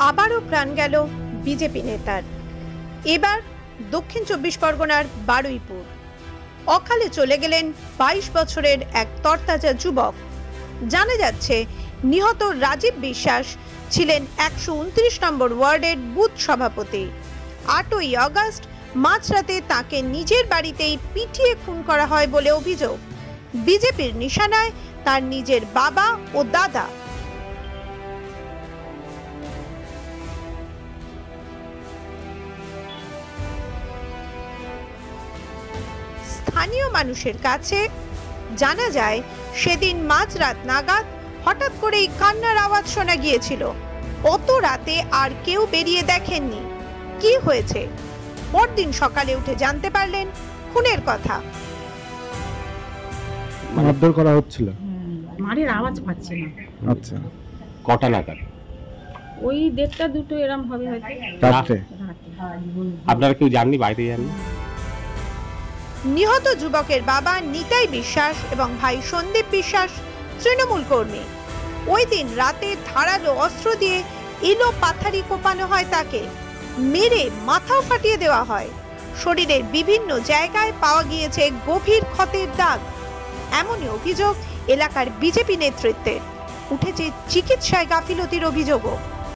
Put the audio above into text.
আবারও প্রাণ গেল বিজেপি নেতার। এবার দক্ষিণ 24 পরগনার বারুইপুর। অকালে চলে গেলেন 22 বছরের এক তরতাজা যুবক। জানা যাচ্ছে নিহত রাজীব বিশ্বাস ছিলেন 129 নম্বর ওয়ার্ডের বুথ সভাপতি। 8ই আগস্ট মাঝরাতে তাকে নিজের বাড়িতেই পিটিয়ে খুন করা হয় বলে অভিযোগ। বিজেপির নিশানায় তার নিজের বাবা ও দাদা। স্থানীয় মানুষের কাছে জানা যায়, সেদিন মাঝরাত নাগাদ হঠাৎ করেই কান্নার আওয়াজ শোনা গিয়েছিল। অত রাতে আর কেউ বেরিয়ে দেখেননি। কি হয়েছে? পরদিন সকালে উঠে জানতে পারলেন খুনের কথা। মারধর করা হচ্ছিল, মারের আওয়াজ পাচ্ছি না। আচ্ছা, কটা নাগাদ? ওই 1:30-2 এরম হবে হয়তো। রাতে। আপনারা কেউ জাননি, বাইরে যাননি? নিহত যুবকের বাবা নিতাই বিশ্বাস এবং ভাই সন্দীপ বিশ্বাস তৃণমূল কর্মী। ওই দিন রাতে ধারালো অস্ত্র দিয়ে ইলো পাথারি কোপানো হয় তাকে, মেরে মাথাও ফাটিয়ে দেওয়া হয়। শরীরের বিভিন্ন জায়গায় পাওয়া গিয়েছে গভীর ক্ষতের দাগ। এমনই অভিযোগ এলাকার বিজেপি নেতৃত্বের। উঠেছে চিকিৎসায় গাফিলতির অভিযোগও।